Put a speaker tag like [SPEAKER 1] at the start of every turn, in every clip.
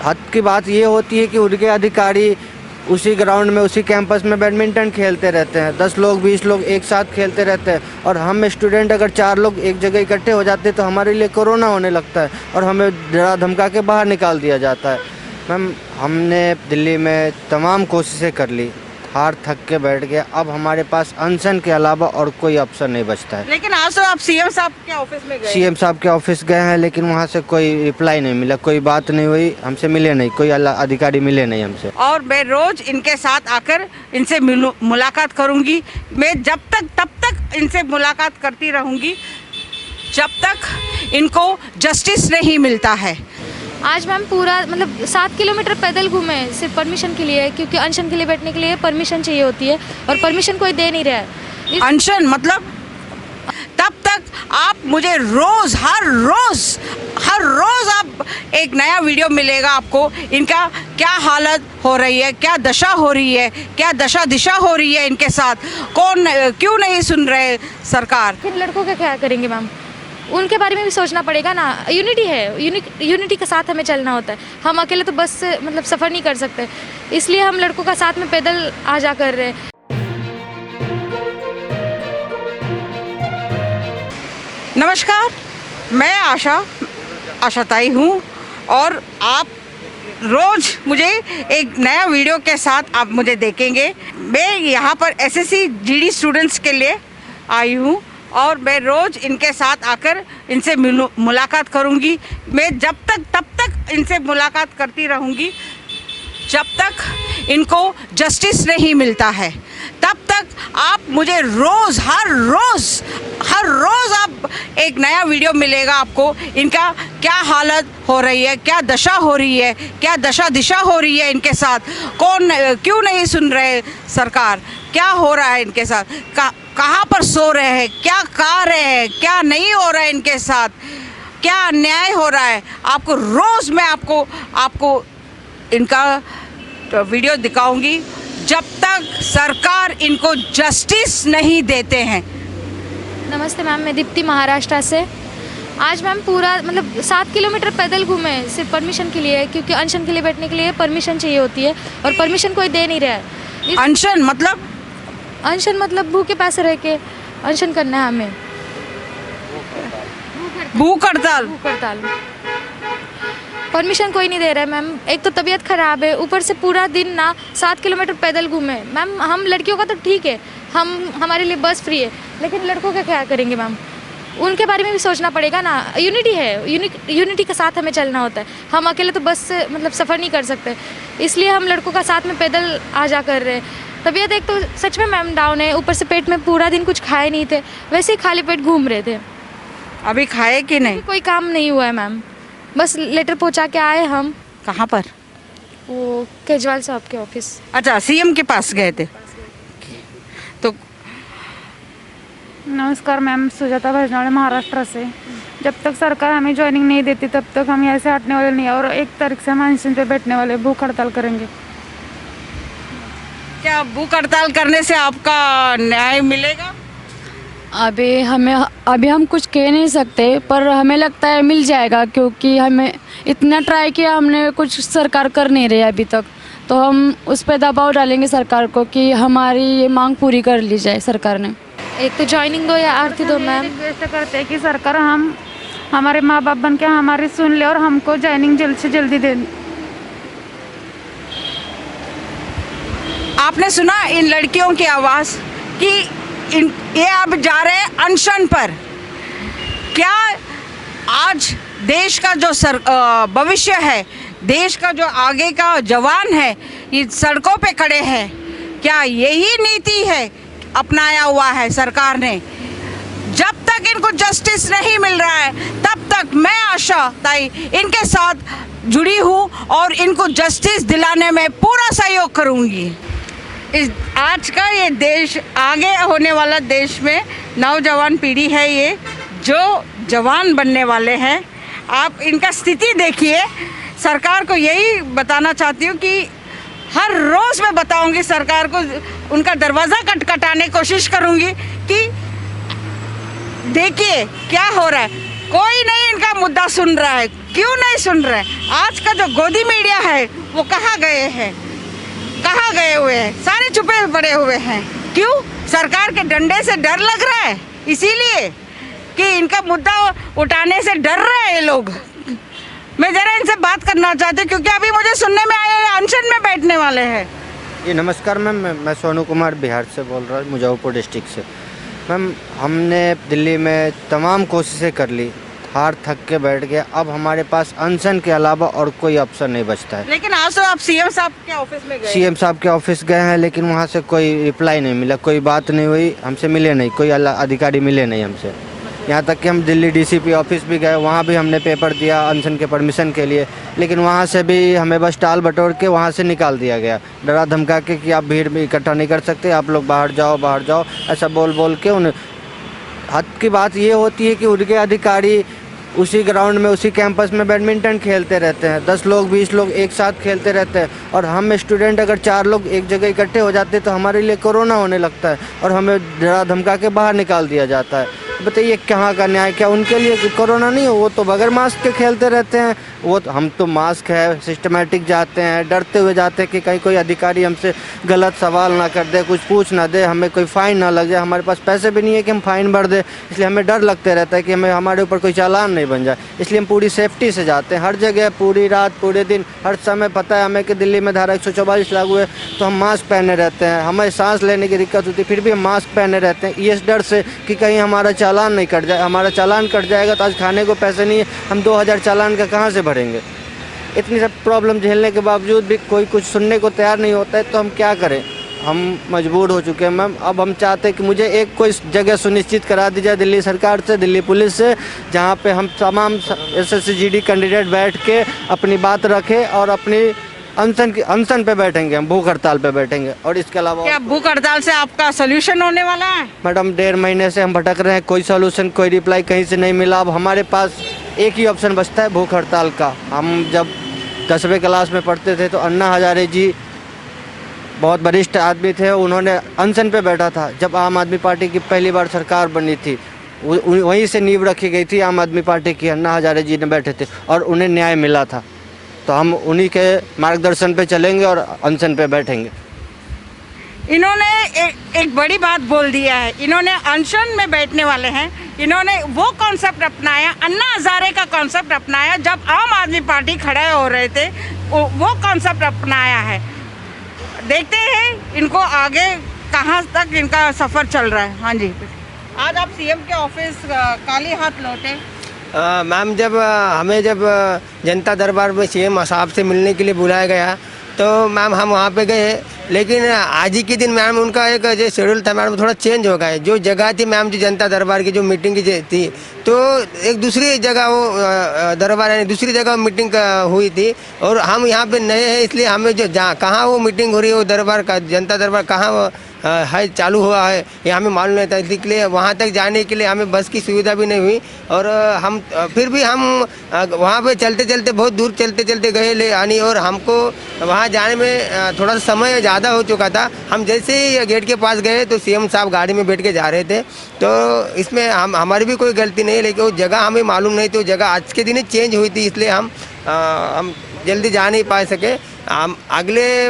[SPEAKER 1] हद की बात ये होती है कि उनके अधिकारी उसी ग्राउंड में उसी कैंपस में बैडमिंटन खेलते रहते हैं, 10 लोग 20 लोग एक साथ खेलते रहते हैं और हम स्टूडेंट अगर 4 लोग एक जगह इकट्ठे हो जाते हैं तो हमारे लिए कोरोना होने लगता है और हमें डरा धमका के बाहर निकाल दिया जाता है। मैम, हमने दिल्ली में तमाम कोशिशें कर ली, हार थक के बैठ गया। अब हमारे पास अनशन के अलावा और कोई ऑप्शन नहीं बचता है।
[SPEAKER 2] लेकिन आज तो आप सीएम साहब के ऑफिस में गए।
[SPEAKER 1] सीएम साहब के ऑफिस गए हैं लेकिन वहाँ से कोई रिप्लाई नहीं मिला, कोई बात नहीं हुई, हमसे मिले नहीं, कोई अधिकारी मिले नहीं हमसे।
[SPEAKER 2] और मैं रोज इनके साथ आकर इनसे मुलाकात करूंगी। मैं तब तक इनसे मुलाकात करती रहूंगी जब तक इनको जस्टिस नहीं मिलता है।
[SPEAKER 3] आज मैम पूरा 7 किलोमीटर पैदल घूमे सिर्फ परमिशन के लिए, क्योंकि अनशन के लिए बैठने के लिए परमिशन चाहिए होती है और परमिशन कोई दे नहीं रहा है।
[SPEAKER 2] अनशन मतलब तब तक आप मुझे हर रोज आप एक नया वीडियो मिलेगा आपको। इनका क्या हालत हो रही है, क्या दशा हो रही है, क्या दशा दिशा हो रही है इनके साथ, क्यों नहीं सुन रहे सरकार।
[SPEAKER 3] फिर लड़कों का क्या करेंगे मैम, उनके बारे में भी सोचना पड़ेगा ना। यूनिटी है, यूनिटी के साथ हमें चलना होता है। हम अकेले तो बस से सफ़र नहीं कर सकते, इसलिए हम लड़कों का साथ में पैदल आ जा कर रहे हैं।
[SPEAKER 2] नमस्कार, मैं आशाताई हूँ और आप रोज़ मुझे एक नया वीडियो के साथ आप मुझे देखेंगे। मैं यहाँ पर एसएससी जीडी स्टूडेंट्स के लिए आई हूँ और मैं रोज़ इनके साथ आकर इनसे मुलाकात करूँगी। मैं तब तक इनसे मुलाकात करती रहूँगी जब तक इनको जस्टिस नहीं मिलता है। तब तक आप मुझे हर रोज़ आप एक नया वीडियो मिलेगा आपको। इनका क्या हालत हो रही है, क्या दशा हो रही है, क्या दशा दिशा हो रही है इनके साथ, क्यों नहीं सुन रहे सरकार, क्या हो रहा है इनके साथ, कहाँ पर सो रहे हैं, क्या खा रहे हैं, क्या नहीं हो रहा है इनके साथ, क्या अन्याय हो रहा है। आपको रोज़ मैं आपको इनका वीडियो दिखाऊंगी जब तक सरकार इनको जस्टिस नहीं देते हैं।
[SPEAKER 3] नमस्ते मैम, मैं दीप्ति महाराष्ट्र से। आज मैम पूरा 7 किलोमीटर पैदल घूमे सिर्फ परमिशन के लिए, क्योंकि अनशन के लिए बैठने के लिए परमिशन चाहिए होती है और परमिशन कोई दे नहीं रहा है।
[SPEAKER 2] अनशन मतलब
[SPEAKER 3] भूखे प्यासे रह के अनशन करना है हमें।
[SPEAKER 2] भूख हड़ताल
[SPEAKER 3] परमिशन कोई नहीं दे रहा है मैम। एक तो तबीयत ख़राब है, ऊपर से पूरा दिन 7 किलोमीटर पैदल घूमे। मैम, हम लड़कियों का तो ठीक है, हमारे लिए बस फ्री है, लेकिन लड़कों का क्या करेंगे मैम, उनके बारे में भी सोचना पड़ेगा ना। यूनिटी है, यूनिटी के साथ हमें चलना होता है। हम अकेले तो बस से सफ़र नहीं कर सकते, इसलिए हम लड़कों का साथ में पैदल आ जा कर रहे हैं। तबीयत एक तो सच में मैम डाउन है, ऊपर से पेट में पूरा दिन कुछ खाए नहीं थे, वैसे ही खाली पेट घूम रहे थे।
[SPEAKER 2] अभी खाए कि नहीं?
[SPEAKER 3] कोई काम नहीं हुआ है मैम, बस लेटर पहुंचा के आए हम।
[SPEAKER 2] कहाँ पर?
[SPEAKER 3] वो केजरीवाल साहब के ऑफिस।
[SPEAKER 2] अच्छा, सीएम के पास गए थे। तो
[SPEAKER 4] नमस्कार मैम, सुजाता भजनौड़े महाराष्ट्र से। जब तक सरकार हमें ज्वाइनिंग नहीं देती तब तक हम यहाँ से हटने वाले नहीं है और 1 तारीख से हम अनशन पे बैठने वाले, भूख हड़ताल करेंगे।
[SPEAKER 2] क्या भूख हड़ताल करने से आपका न्याय मिलेगा?
[SPEAKER 5] अभी हम कुछ कह नहीं सकते, पर हमें लगता है मिल जाएगा, क्योंकि हमें इतना ट्राई किया हमने, कुछ सरकार कर नहीं रही अभी तक। तो हम उस पर दबाव डालेंगे सरकार को कि हमारी ये मांग पूरी कर ली जाए सरकार ने।
[SPEAKER 3] एक तो ज्वाइनिंग दो या आरती दो मैम।
[SPEAKER 4] रिक्वेस्ट करते हैं कि सरकार हमारे माँ बाप बन के हमारी सुन ले और हमको ज्वाइनिंग जल्द से जल्दी दे।
[SPEAKER 2] आपने सुना इन लड़कियों की आवाज़ कि ये अब जा रहे हैं अनशन पर। क्या आज देश का जो भविष्य है, देश का जो आगे का जवान है, ये सड़कों पे खड़े हैं। क्या यही नीति है अपनाया हुआ है सरकार ने? जब तक इनको जस्टिस नहीं मिल रहा है तब तक मैं आशाताई इनके साथ जुड़ी हूँ और इनको जस्टिस दिलाने में पूरा सहयोग करूँगी। इस आज का ये देश, आगे होने वाला देश में नौजवान पीढ़ी है ये, जो जवान बनने वाले हैं। आप इनका स्थिति देखिए। सरकार को यही बताना चाहती हूँ कि हर रोज़ मैं बताऊँगी सरकार को, उनका दरवाज़ा खटखटाने कोशिश करूँगी कि देखिए क्या हो रहा है। कोई नहीं इनका मुद्दा सुन रहा है, क्यों नहीं सुन रहे? आज का जो गोदी मीडिया है वो कहाँ गए हैं? कहाँ गए हुए हैं? सारे छुपे पड़े हुए हैं। क्यों? सरकार के डंडे से डर लग रहा है, इसीलिए कि इनका मुद्दा उठाने से डर रहे हैं ये लोग। मैं ज़रा इनसे बात करना चाहती हूँ क्योंकि अभी मुझे सुनने में आया है अनशन में बैठने वाले हैं।
[SPEAKER 1] जी नमस्कार मैम, मैं सोनू कुमार बिहार से बोल रहा हूँ, मुजफ्फरपुर डिस्ट्रिक्ट से। मैम हमने दिल्ली में तमाम कोशिशें कर ली, हार थक के बैठ गए। अब हमारे पास अनशन के अलावा और कोई ऑप्शन नहीं बचता है।
[SPEAKER 2] लेकिन आज तो आप सीएम साहब के ऑफिस में गए।
[SPEAKER 1] सीएम साहब के ऑफिस गए हैं, लेकिन वहाँ से कोई रिप्लाई नहीं मिला, कोई बात नहीं हुई, हमसे मिले नहीं, कोई अधिकारी मिले नहीं हमसे। यहाँ तक कि हम दिल्ली डीसीपी ऑफिस भी गए, वहाँ भी हमने पेपर दिया अनशन के परमिशन के लिए, लेकिन वहाँ से भी हमें बस टाल बटोर के वहाँ से निकाल दिया गया, डरा धमका के कि आप भीड़ में इकट्ठा नहीं कर सकते, आप लोग बाहर जाओ, ऐसा बोल के उन्हें। हद की बात ये होती है कि उनके अधिकारी उसी ग्राउंड में, उसी कैंपस में बैडमिंटन खेलते रहते हैं, 10 लोग 20 लोग एक साथ खेलते रहते हैं, और हम स्टूडेंट अगर 4 लोग एक जगह इकट्ठे हो जाते तो हमारे लिए कोरोना होने लगता है और हमें डरा धमका के बाहर निकाल दिया जाता है। बताइए कहाँ का न्याय? क्या उनके लिए कोरोना नहीं हो? वो तो बगैर मास्क के खेलते रहते हैं। वो तो, हम तो मास्क है, सिस्टमेटिक जाते हैं, डरते हुए जाते हैं कि कहीं कोई अधिकारी हमसे गलत सवाल ना कर दे, कुछ पूछ ना दे, हमें कोई फ़ाइन ना लग जाए। हमारे पास पैसे भी नहीं है कि हम फ़ाइन भर दें, इसलिए हमें डर लगते रहता है कि हमारे ऊपर कोई चालान नहीं बन जाए, इसलिए हम पूरी सेफ्टी से जाते हैं हर जगह, पूरी रात पूरे दिन हर समय। पता है हमें कि दिल्ली में धारा 144 लागू है, तो हम मास्क पहने रहते हैं, हमें सांस लेने की दिक्कत होती है, फिर भी हम मास्क पहने रहते हैं इस डर से कि कहीं हमारा चालान नहीं कट जाए। हमारा चालान कट जाएगा तो आज खाने को पैसे नहीं है, हम 2000 चालान का कहाँ से भरेंगे? इतनी सब प्रॉब्लम झेलने के बावजूद भी कोई कुछ सुनने को तैयार नहीं होता है, तो हम क्या करें? हम मजबूर हो चुके हैं मैम। अब हम चाहते हैं कि मुझे एक कोई जगह सुनिश्चित करा दी जाए दिल्ली सरकार से, दिल्ली पुलिस से, जहाँ पे हम तमाम SSC GD कैंडिडेट बैठ के अपनी बात रखें और अपनी अनशन पे बैठेंगे, हम भूख हड़ताल पे बैठेंगे। और इसके अलावा
[SPEAKER 2] क्या भूख हड़ताल से आपका सोल्यूशन होने वाला है?
[SPEAKER 1] मैडम 1.5 महीने से हम भटक रहे हैं, कोई सोल्यूशन, कोई रिप्लाई कहीं से नहीं मिला। अब हमारे पास एक ही ऑप्शन बचता है, भूख हड़ताल का। हम जब 10वीं क्लास में पढ़ते थे तो अन्ना हजारे जी बहुत वरिष्ठ आदमी थे, उन्होंने अनशन पे बैठा था जब आम आदमी पार्टी की पहली बार सरकार बनी थी। वहीं से नींव रखी गई थी आम आदमी पार्टी की, अन्ना हजारे जी ने बैठे थे और उन्हें न्याय मिला था। तो हम उन्हीं के मार्गदर्शन पे चलेंगे और अनशन पे बैठेंगे।
[SPEAKER 2] इन्होंने एक बड़ी बात बोल दिया है, इन्होंने अनशन में बैठने वाले हैं। इन्होंने वो कॉन्सेप्ट अपनाया, अन्ना हजारे का कॉन्सेप्ट अपनाया जब आम आदमी पार्टी खड़े हो रहे थे, वो कॉन्सेप्ट अपनाया है। देखते हैं इनको आगे कहाँ तक इनका सफ़र चल रहा है। हाँ जी, आज आप सीएम के ऑफिस खाली हाथ लौटे।
[SPEAKER 6] मैम जब जनता दरबार में सीएम साहब से मिलने के लिए बुलाया गया तो मैम हम वहाँ पे गए, लेकिन आज ही के दिन मैम उनका एक जो शेड्यूल था मैम थोड़ा चेंज हो गया है। जो जगह थी मैम जो जनता दरबार की जो मीटिंग की थी, तो एक दूसरी जगह वो दरबार यानी दूसरी जगह मीटिंग हुई थी, और हम यहाँ पे नए हैं, इसलिए हमें जो जहाँ कहाँ वो मीटिंग हो रही है, वो दरबार का जनता दरबार कहाँ वो है चालू हुआ है, ये हमें मालूम नहीं था। इसलिए वहाँ तक जाने के लिए हमें बस की सुविधा भी नहीं हुई, और हम फिर भी हम वहाँ पे चलते चलते बहुत दूर चलते गए ले आनी, और हमको वहाँ जाने में थोड़ा सा समय ज़्यादा हो चुका था। हम जैसे ही गेट के पास गए तो सीएम साहब गाड़ी में बैठ के जा रहे थे, तो इसमें हमारी भी कोई गलती नहीं है, लेकिन वो जगह हमें मालूम नहीं थी, वो जगह आज के दिन चेंज हुई थी, इसलिए हम जल्दी जा नहीं पा सके। हम अगले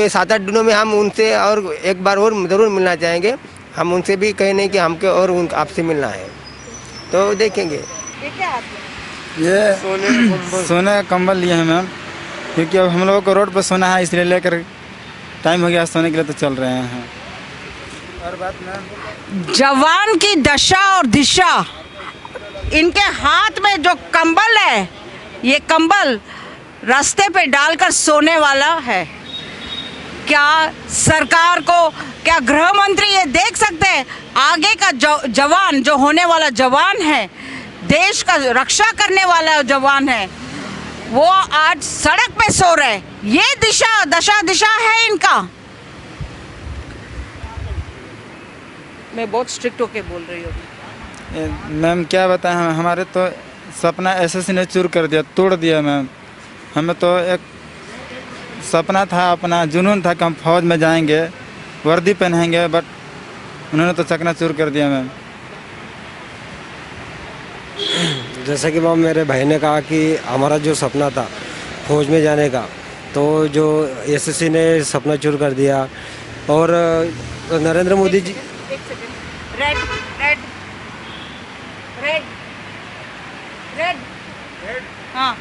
[SPEAKER 6] 7-8 दिनों में हम उनसे और एक बार और ज़रूर मिलना चाहेंगे। हम उनसे भी कहे नहीं कि हमको और आपसे मिलना है, तो देखेंगे।
[SPEAKER 2] ये क्या
[SPEAKER 7] ये सोने का कंबल लिए हैं मैम, क्योंकि अब हम लोगों को रोड पर सोना है, इसलिए लेकर टाइम हो गया सोने के लिए, तो चल रहे हैं। और बात मैम,
[SPEAKER 2] जवान की दशा और दिशा, इनके हाथ में जो कंबल है, ये कंबल रास्ते पे डालकर सोने वाला है। क्या सरकार को, क्या गृह मंत्री ये देख सकते हैं आगे का जवान जो होने वाला जवान है, देश का रक्षा करने वाला जवान है, वो आज सड़क पे सो रहे? ये दशा है इनका। मैं बहुत स्ट्रिक्ट होके बोल रही हूँ
[SPEAKER 7] मैम, क्या बताएं, हमारे तो सपना SSC ने चूर कर दिया, तोड़ दिया मैम। हमें तो एक सपना था, अपना जुनून था कि हम फौज में जाएंगे, वर्दी पहनेंगे, बट उन्होंने तो चकनाचूर कर दिया मैम।
[SPEAKER 8] जैसा कि मैम मेरे भाई ने कहा कि हमारा जो सपना था फौज में जाने का, तो जो एसएससी ने सपना चूर कर दिया। और नरेंद्र मोदी जी
[SPEAKER 2] एक second, red red red red, हाँ